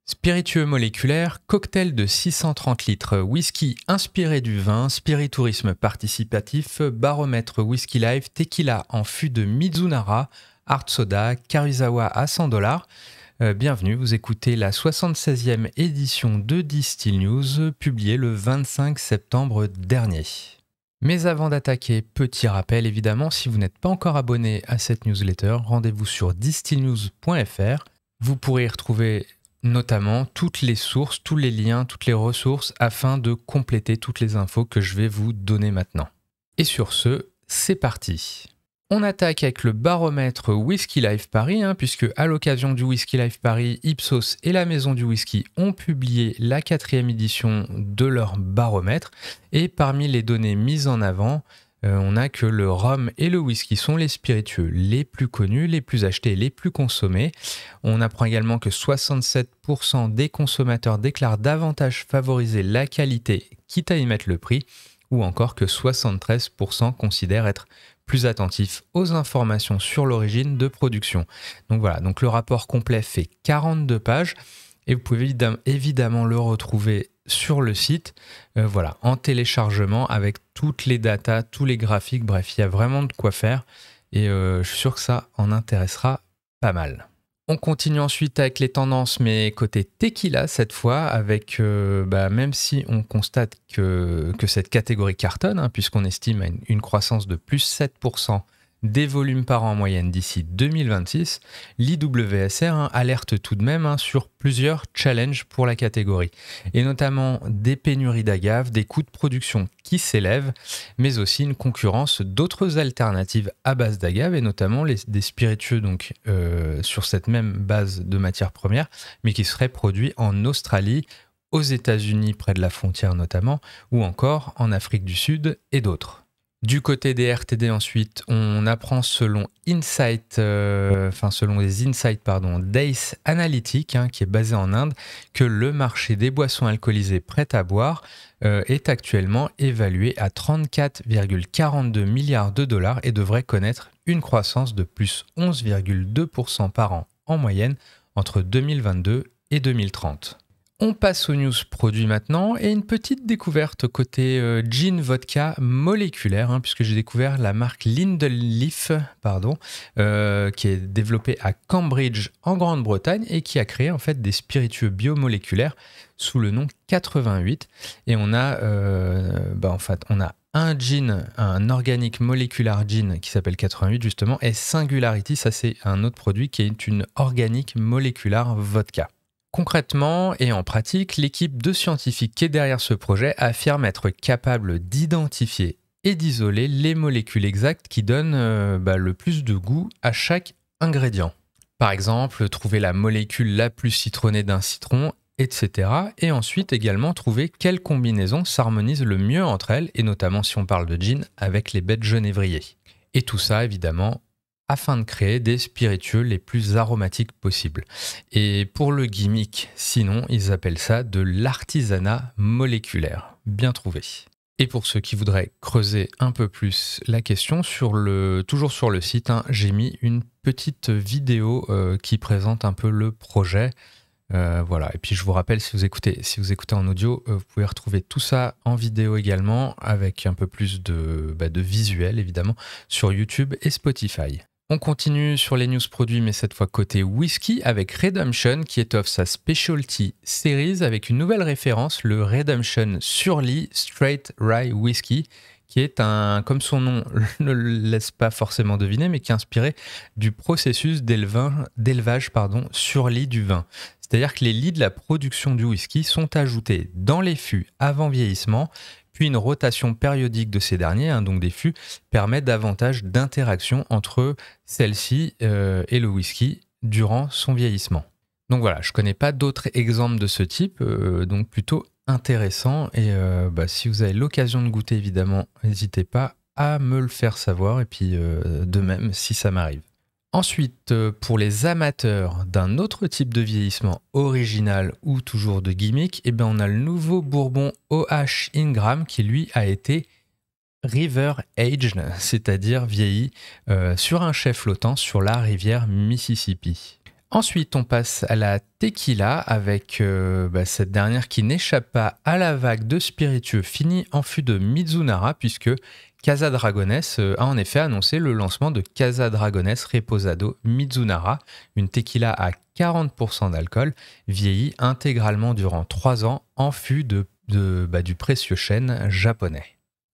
Spiritueux moléculaire, cocktail de 630 litres, whisky inspiré du vin, spiritourisme participatif, baromètre Whisky Live, tequila en fût de Mizunara, hard soda, Karuizawa à 100 $. Bienvenue, vous écoutez la 76e édition de Distill News, publiée le 25 septembre dernier. Mais avant d'attaquer, petit rappel évidemment, si vous n'êtes pas encore abonné à cette newsletter, rendez-vous sur distillnews.fr. Vous pourrez y retrouver notamment toutes les sources, tous les liens, toutes les ressources afin de compléter toutes les infos que je vais vous donner maintenant. Et sur ce, c'est parti. On attaque avec le baromètre Whisky Live Paris, puisque à l'occasion du Whisky Live Paris, Ipsos et la Maison du Whisky ont publié la 4e édition de leur baromètre. Et parmi les données mises en avant, on a que le rhum et le whisky sont les spiritueux les plus connus, les plus achetés et les plus consommés. On apprend également que 67% des consommateurs déclarent davantage favoriser la qualité, quitte à y mettre le prix, ou encore que 73% considèrent être plus attentifs aux informations sur l'origine de production. Donc voilà, donc le rapport complet fait 42 pages et vous pouvez évidemment le retrouver sur le site, en téléchargement avec toutes les datas, tous les graphiques, bref, il y a vraiment de quoi faire et je suis sûr que ça en intéressera pas mal. On continue ensuite avec les tendances, mais côté tequila cette fois, avec même si on constate que cette catégorie cartonne, puisqu'on estime à une croissance de plus 7% des volumes par an en moyenne d'ici 2026, l'IWSR alerte tout de même sur plusieurs challenges pour la catégorie, et notamment des pénuries d'agave, des coûts de production qui s'élèvent, mais aussi une concurrence d'autres alternatives à base d'agave, et notamment des spiritueux sur cette même base de matières premières, mais qui seraient produits en Australie, aux États-Unis près de la frontière notamment, ou encore en Afrique du Sud et d'autres. Du côté des RTD ensuite, on apprend selon les insights d'Ace Analytic, qui est basé en Inde, que le marché des boissons alcoolisées prêtes à boire est actuellement évalué à 34,42 milliards de dollars et devrait connaître une croissance de plus 11,2% par an en moyenne entre 2022 et 2030. On passe aux news produits maintenant et une petite découverte côté gin vodka moléculaire, puisque j'ai découvert la marque Lindel Leaf, qui est développée à Cambridge en Grande-Bretagne et qui a créé en fait des spiritueux biomoléculaires sous le nom 88. Et on a un gin, un organique molecular gin qui s'appelle 88 justement, et Singularity, ça c'est un autre produit qui est une organique molecular vodka. Concrètement et en pratique, l'équipe de scientifiques qui est derrière ce projet affirme être capable d'identifier et d'isoler les molécules exactes qui donnent le plus de goût à chaque ingrédient. Par exemple, trouver la molécule la plus citronnée d'un citron, etc. Et ensuite également trouver quelle combinaison s'harmonise le mieux entre elles, et notamment si on parle de gin avec les baies de genévrier. Et tout ça évidemment afin de créer des spiritueux les plus aromatiques possibles. Et pour le gimmick, sinon, ils appellent ça de l'artisanat moléculaire. Bien trouvé. Et pour ceux qui voudraient creuser un peu plus la question, toujours sur le site, j'ai mis une petite vidéo qui présente un peu le projet. Et puis je vous rappelle, si vous écoutez en audio, vous pouvez retrouver tout ça en vidéo également, avec un peu plus de visuel évidemment, sur YouTube et Spotify. On continue sur les news produits, mais cette fois côté whisky, avec Redemption qui étoffe sa Specialty Series avec une nouvelle référence, le Redemption Surly Straight Rye Whisky, qui est comme son nom ne le laisse pas forcément deviner, mais qui est inspiré du processus d'élevage sur lit du vin. C'est-à-dire que les lits de la production du whisky sont ajoutés dans les fûts avant vieillissement, puis une rotation périodique de ces derniers, donc des fûts, permet davantage d'interaction entre celle-ci et le whisky durant son vieillissement. Donc voilà, je ne connais pas d'autres exemples de ce type, donc plutôt intéressant. Et si vous avez l'occasion de goûter, évidemment, n'hésitez pas à me le faire savoir, et puis de même si ça m'arrive. Ensuite, pour les amateurs d'un autre type de vieillissement original ou toujours de gimmick, on a le nouveau bourbon OH Ingram qui lui a été River Aged, c'est-à-dire vieilli sur un chai flottant sur la rivière Mississippi. Ensuite, on passe à la tequila avec cette dernière qui n'échappe pas à la vague de spiritueux finis en fût de Mizunara puisque Casa Dragones a en effet annoncé le lancement de Casa Dragones Reposado Mizunara, une tequila à 40% d'alcool, vieillie intégralement durant 3 ans en fût du précieux chêne japonais.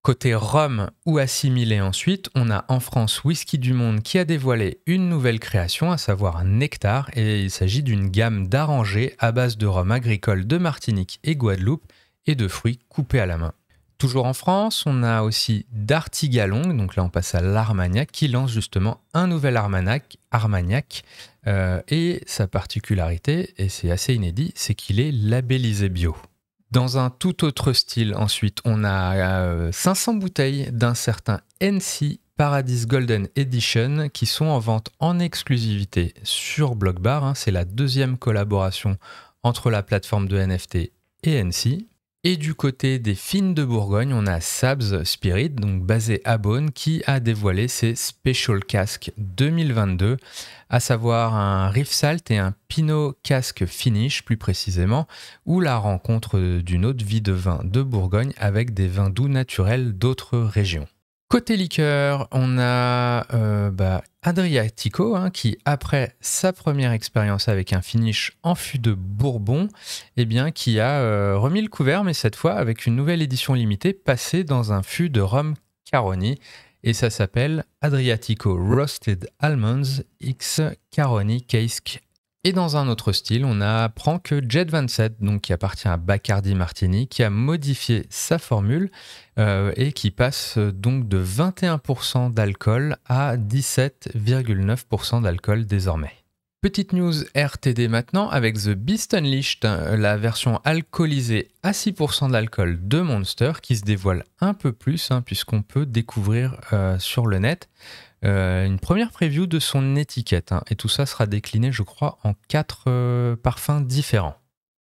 Côté rhum ou assimilé ensuite, on a en France Whisky du Monde qui a dévoilé une nouvelle création, à savoir Nectar, et il s'agit d'une gamme d'arrangés à base de rhum agricole de Martinique et Guadeloupe et de fruits coupés à la main. Toujours en France, on a aussi d'Artigalon, donc là on passe à l'Armagnac, qui lance justement un nouvel Armagnac, et sa particularité, et c'est assez inédit, c'est qu'il est labellisé bio. Dans un tout autre style, ensuite, on a 500 bouteilles d'un certain NC Paradise Golden Edition qui sont en vente en exclusivité sur Blockbar. C'est la deuxième collaboration entre la plateforme de NFT et NC. Et du côté des fines de Bourgogne, on a Sabs Spirit, donc basé à Beaune, qui a dévoilé ses Special Cask 2022, à savoir un Riff Salt et un Pinot Cask Finish plus précisément, ou la rencontre d'une autre vie de vin de Bourgogne avec des vins doux naturels d'autres régions. Côté liqueur, on a Adriatico qui, après sa première expérience avec un finish en fût de Bourbon, qui a remis le couvert, mais cette fois avec une nouvelle édition limitée passée dans un fût de rhum Caroni. Et ça s'appelle Adriatico Roasted Almonds X Caroni Cask. Et dans un autre style, on apprend que Jet 27, donc qui appartient à Bacardi Martini, qui a modifié sa formule et qui passe donc de 21% d'alcool à 17,9% d'alcool désormais. Petite news RTD maintenant avec The Beast Unleashed, la version alcoolisée à 6% d'alcool de Monster qui se dévoile un peu plus puisqu'on peut découvrir sur le net une première preview de son étiquette et tout ça sera décliné je crois en 4 parfums différents.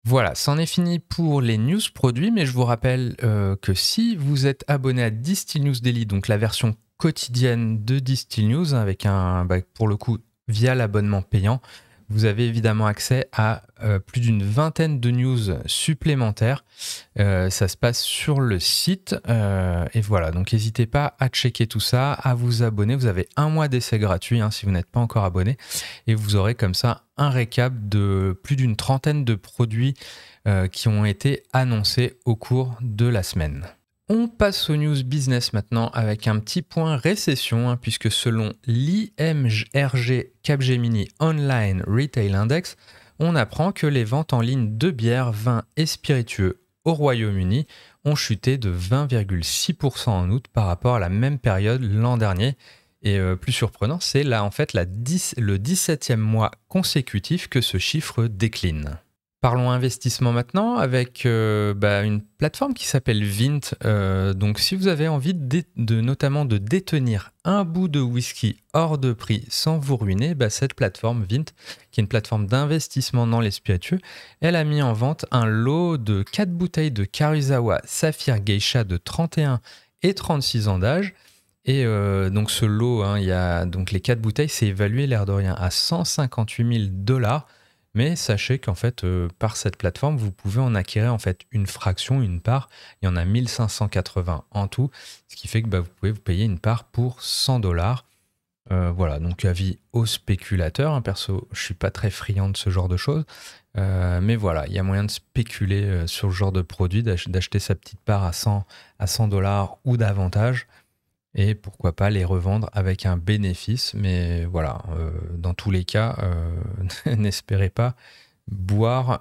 Voilà, c'en est fini pour les news produits, mais je vous rappelle que si vous êtes abonné à Distill News Daily, donc la version quotidienne de Distill News avec pour le coup via l'abonnement payant, vous avez évidemment accès à plus d'une vingtaine de news supplémentaires. Ça se passe sur le site. Et voilà, donc n'hésitez pas à checker tout ça, à vous abonner. Vous avez 1 mois d'essai gratuit si vous n'êtes pas encore abonné. Et vous aurez comme ça un récap de plus d'une trentaine de produits qui ont été annoncés au cours de la semaine. On passe aux news business maintenant avec un petit point récession, puisque selon l'IMRG Capgemini Online Retail Index, on apprend que les ventes en ligne de bières, vins et spiritueux au Royaume-Uni ont chuté de 20,6% en août par rapport à la même période l'an dernier. Et plus surprenant, c'est là en fait le 17e mois consécutif que ce chiffre décline. Parlons investissement maintenant avec une plateforme qui s'appelle Vint. Donc si vous avez envie notamment de détenir un bout de whisky hors de prix sans vous ruiner, cette plateforme Vint, qui est une plateforme d'investissement dans les spiritueux, elle a mis en vente un lot de 4 bouteilles de Karuizawa Saphir Geisha de 31 et 36 ans d'âge. Et donc ce lot, il y a donc les 4 bouteilles, c'est évalué l'air de rien à 158 000 $. Mais sachez qu'en fait, par cette plateforme, vous pouvez en acquérir en fait une fraction, une part. Il y en a 1580 en tout, ce qui fait que vous pouvez vous payer une part pour 100 $. Voilà, donc avis aux spéculateurs. Perso, je suis pas très friand de ce genre de choses. Mais voilà, il y a moyen de spéculer sur le genre de produit, d'acheter sa petite part à 100 $ ou davantage. Et pourquoi pas les revendre avec un bénéfice. Mais voilà, dans tous les cas, n'espérez pas boire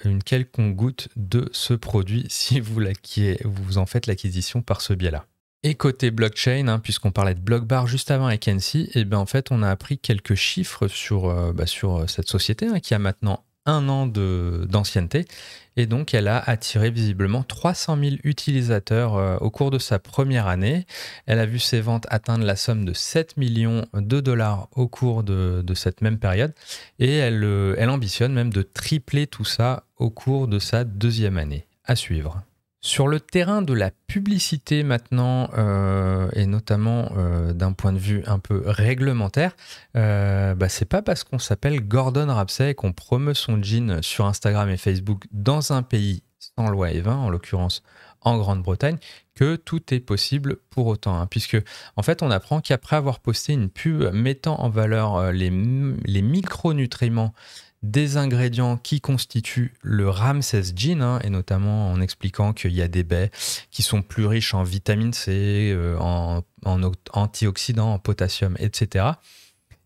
une quelconque goutte de ce produit si vous en faites l'acquisition par ce biais-là. Et côté blockchain, puisqu'on parlait de Blockbar juste avant avec NC, en fait, on a appris quelques chiffres sur cette société qui a maintenant 1 an d'ancienneté. Et donc, elle a attiré visiblement 300 000 utilisateurs au cours de sa première année. Elle a vu ses ventes atteindre la somme de 7 millions de dollars au cours de cette même période. Et elle ambitionne même de tripler tout ça au cours de sa 2e année. À suivre. Sur le terrain de la publicité maintenant, et notamment d'un point de vue un peu réglementaire, c'est pas parce qu'on s'appelle Gordon Ramsay et qu'on promeut son jean sur Instagram et Facebook dans un pays sans loi Evin, en l'occurrence en Grande-Bretagne, que tout est possible pour autant. Hein, puisque en fait, on apprend qu'après avoir posté une pub mettant en valeur les micronutriments des ingrédients qui constituent le Ramsay Gin, hein, et notamment en expliquant qu'il y a des baies qui sont plus riches en vitamine C, en antioxydants, en potassium, etc.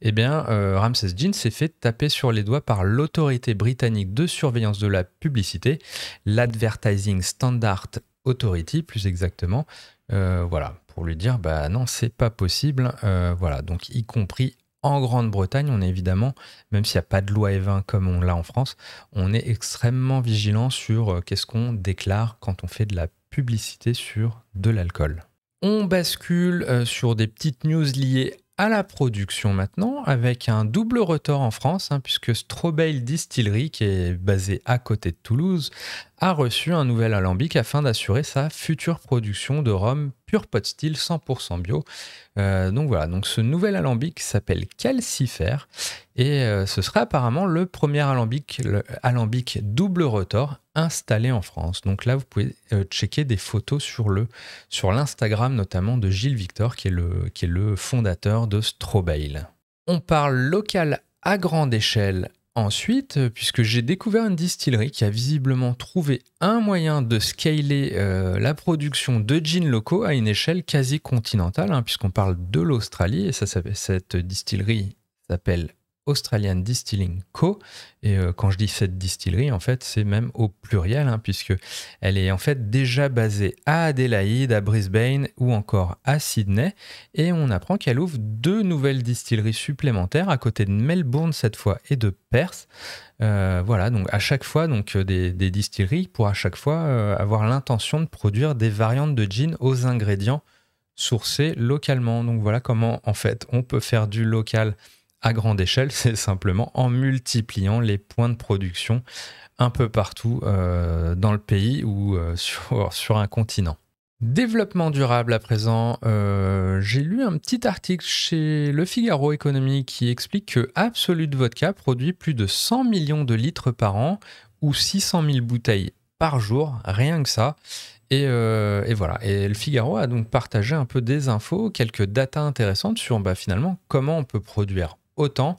Eh bien, Ramsay Gin s'est fait taper sur les doigts par l'autorité britannique de surveillance de la publicité, l'Advertising Standard Authority, plus exactement. Voilà, pour lui dire, bah non, c'est pas possible. Voilà, donc y compris en Grande-Bretagne, on est évidemment, même s'il n'y a pas de loi Evin comme on l'a en France, on est extrêmement vigilant sur qu'est-ce qu'on déclare quand on fait de la publicité sur de l'alcool. On bascule sur des petites news liées à la production maintenant, avec un double retort en France, hein, puisque Strawbale Distillery, qui est basée à côté de Toulouse, a reçu un nouvel alambic afin d'assurer sa future production de rhum pur pot still 100% bio. Donc voilà, donc ce nouvel alambic s'appelle Calcifère et ce sera apparemment le premier alambic double retort installé en France. Donc là, vous pouvez checker des photos sur l'Instagram notamment de Gilles Victor, qui est le fondateur de Strawbale. On parle local à grande échelle ensuite, puisque j'ai découvert une distillerie qui a visiblement trouvé un moyen de scaler la production de gins locaux à une échelle quasi continentale, hein, puisqu'on parle de l'Australie, et cette distillerie s'appelle Australian Distilling Co. Et quand je dis cette distillerie, en fait, c'est même au pluriel, hein, puisque elle est en fait déjà basée à Adélaïde, à Brisbane ou encore à Sydney. Et on apprend qu'elle ouvre 2 nouvelles distilleries supplémentaires à côté de Melbourne cette fois et de Perth. Voilà, donc à chaque fois, des distilleries pour à chaque fois avoir l'intention de produire des variantes de gin aux ingrédients sourcés localement. Donc voilà comment en fait on peut faire du local à grande échelle, c'est simplement en multipliant les points de production un peu partout dans le pays ou sur un continent. Développement durable à présent, j'ai lu un petit article chez Le Figaro Économie qui explique que Absolut Vodka produit plus de 100 millions de litres par an ou 600 000 bouteilles par jour, rien que ça. Et voilà. Et Le Figaro a donc partagé un peu des infos, quelques datas intéressantes sur finalement comment on peut produire autant,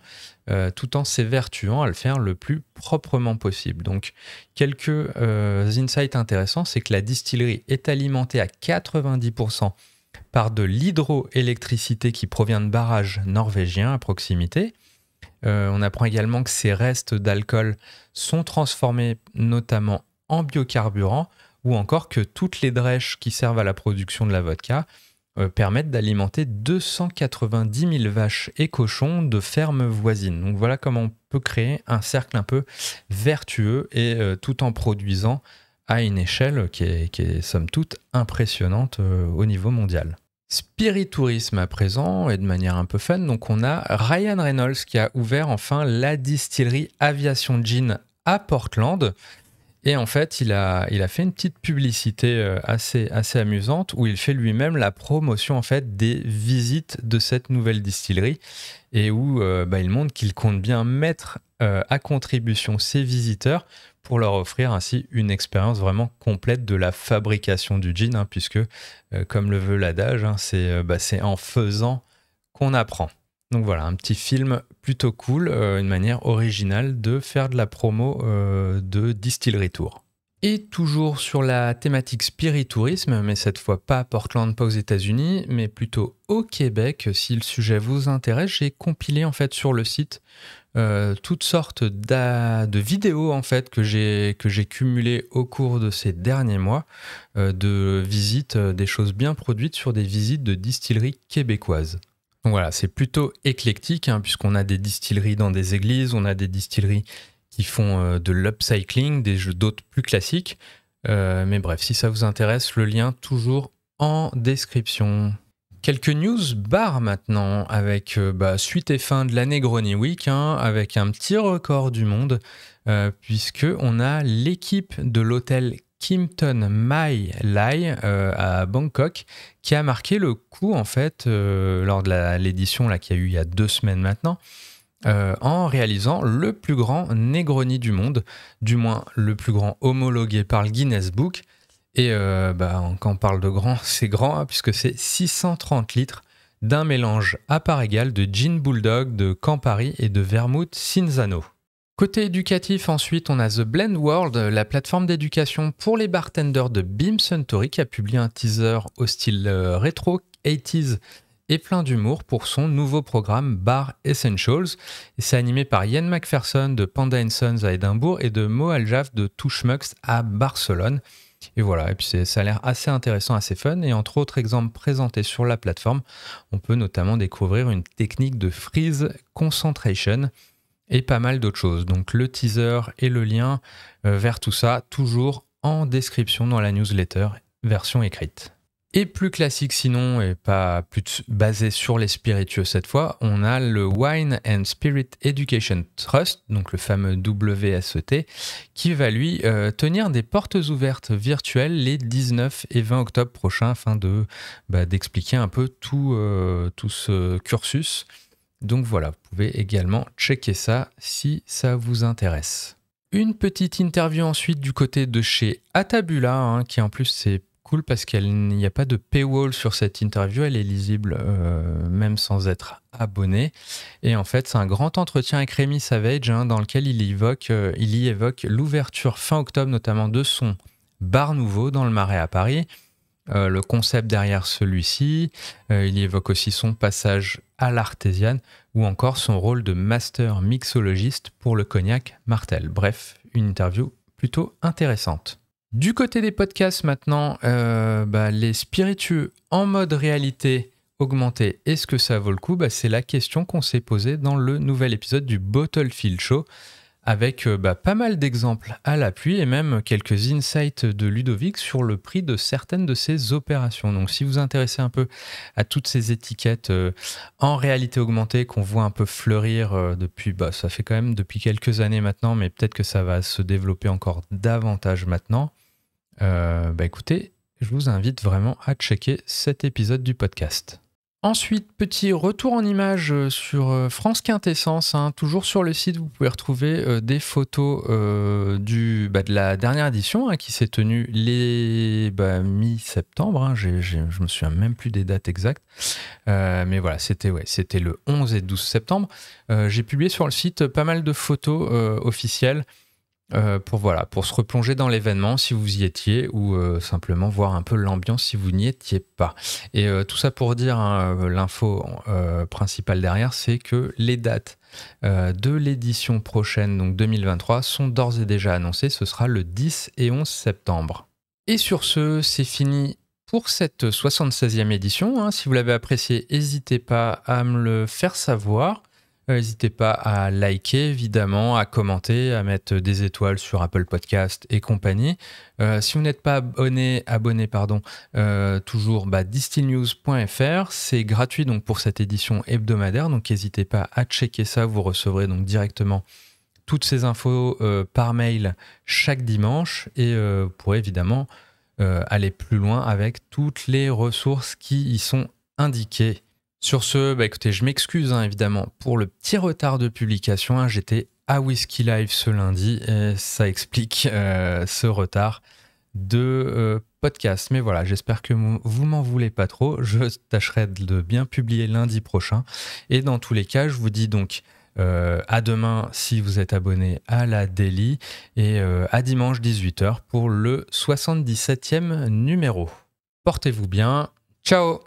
tout en s'évertuant à le faire le plus proprement possible. Donc, quelques insights intéressants, c'est que la distillerie est alimentée à 90% par de l'hydroélectricité qui provient de barrages norvégiens à proximité. On apprend également que ces restes d'alcool sont transformés notamment en biocarburant, ou encore que toutes les drèches qui servent à la production de la vodka permettent d'alimenter 290 000 vaches et cochons de fermes voisines. Donc voilà comment on peut créer un cercle un peu vertueux et tout en produisant à une échelle qui est somme toute impressionnante au niveau mondial. Spiritourisme à présent et de manière un peu fun, donc on a Ryan Reynolds qui a ouvert enfin la distillerie Aviation Gin à Portland. Et en fait, il a fait une petite publicité assez amusante où il fait lui-même la promotion en fait des visites de cette nouvelle distillerie et où il montre qu'il compte bien mettre à contribution ses visiteurs pour leur offrir ainsi une expérience vraiment complète de la fabrication du gin, hein, puisque comme le veut l'adage, hein, c'est en faisant qu'on apprend. Donc voilà, un petit film plutôt cool, une manière originale de faire de la promo de Distillery Tour. Et toujours sur la thématique spiritourisme, mais cette fois pas à Portland, pas aux États-Unis, mais plutôt au Québec. Si le sujet vous intéresse, j'ai compilé en fait sur le site toutes sortes de vidéos en fait que j'ai cumulées au cours de ces derniers mois de visites, des choses bien produites sur des visites de distilleries québécoises. Donc voilà, c'est plutôt éclectique, hein, puisqu'on a des distilleries dans des églises, on a des distilleries qui font de l'upcycling, d'autres plus classiques. Mais bref, si ça vous intéresse, le lien toujours en description. Quelques news bar maintenant, avec suite et fin de la Negroni Week, hein, avec un petit record du monde, puisqu'on a l'équipe de l'hôtel Kimpton Mai Lai à Bangkok, qui a marqué le coup en fait lors de l'édition là qu'il y a eu il y a 2 semaines maintenant, en réalisant le plus grand Negroni du monde, du moins le plus grand homologué par le Guinness Book. Et quand on parle de grand, c'est grand puisque c'est 630 litres d'un mélange à part égale de gin bulldog, de Campari et de vermouth Cinzano. Côté éducatif, ensuite, on a The Blend World, la plateforme d'éducation pour les bartenders de Beam Suntory, qui a publié un teaser au style rétro 80s et plein d'humour pour son nouveau programme Bar Essentials. Et c'est animé par Ian McPherson de Panda & Sons à Édimbourg et de Mo Aljaf de Touchmux à Barcelone. Et voilà, et puis ça a l'air assez intéressant, assez fun. Et entre autres exemples présentés sur la plateforme, on peut notamment découvrir une technique de freeze concentration et pas mal d'autres choses. Donc le teaser et le lien vers tout ça, toujours en description dans la newsletter, version écrite. Et plus classique sinon, et pas plus basé sur les spiritueux cette fois, on a le Wine and Spirit Education Trust, donc le fameux WSET, qui va lui tenir des portes ouvertes virtuelles les 19 et 20 octobre prochains afin d'expliquer un peu tout ce cursus. Donc voilà, vous pouvez également checker ça si ça vous intéresse. Une petite interview ensuite du côté de chez Atabula, qui en plus c'est cool parce qu'il n'y a pas de paywall sur cette interview, elle est lisible même sans être abonné. Et en fait, c'est un grand entretien avec Rémi Savage dans lequel il y évoque l'ouverture fin octobre notamment de son bar nouveau dans le Marais à Paris, le concept derrière celui-ci, il y évoque aussi son passage à l'artésiane ou encore son rôle de master mixologiste pour le cognac Martel. Bref, une interview plutôt intéressante. Du côté des podcasts maintenant, les spiritueux en mode réalité augmentée, est-ce que ça vaut le coup ? C'est la question qu'on s'est posée dans le nouvel épisode du Bottlefield Show avec pas mal d'exemples à l'appui et même quelques insights de Ludovic sur le prix de certaines de ses opérations. Donc si vous vous intéressez un peu à toutes ces étiquettes en réalité augmentée qu'on voit un peu fleurir depuis, ça fait quand même depuis quelques années maintenant, mais peut-être que ça va se développer encore davantage maintenant. Écoutez, je vous invite vraiment à checker cet épisode du podcast. Ensuite, petit retour en image sur France Quintessence. Toujours sur le site, vous pouvez retrouver des photos de la dernière édition qui s'est tenue mi-septembre. Je me souviens même plus des dates exactes. Mais voilà, c'était le 11 et 12 septembre. J'ai publié sur le site pas mal de photos officielles pour se replonger dans l'événement si vous y étiez ou simplement voir un peu l'ambiance si vous n'y étiez pas. Et tout ça pour dire, l'info principale derrière, c'est que les dates de l'édition prochaine, donc 2023, sont d'ores et déjà annoncées. Ce sera le 10 et 11 septembre. Et sur ce, c'est fini pour cette 76e édition. Si vous l'avez apprécié, n'hésitez pas à me le faire savoir. N'hésitez pas à liker, évidemment, à commenter, à mettre des étoiles sur Apple Podcast et compagnie. Si vous n'êtes pas abonné, toujours distillnews.fr. C'est gratuit donc pour cette édition hebdomadaire, donc n'hésitez pas à checker ça. Vous recevrez donc directement toutes ces infos par mail chaque dimanche et vous pourrez évidemment aller plus loin avec toutes les ressources qui y sont indiquées. Sur ce, écoutez, je m'excuse évidemment pour le petit retard de publication. J'étais à Whisky Live ce lundi et ça explique ce retard de podcast. Mais voilà, j'espère que vous m'en voulez pas trop. Je tâcherai de bien publier lundi prochain. Et dans tous les cas, je vous dis donc à demain si vous êtes abonné à la Daily et à dimanche 18h pour le 77e numéro. Portez-vous bien. Ciao!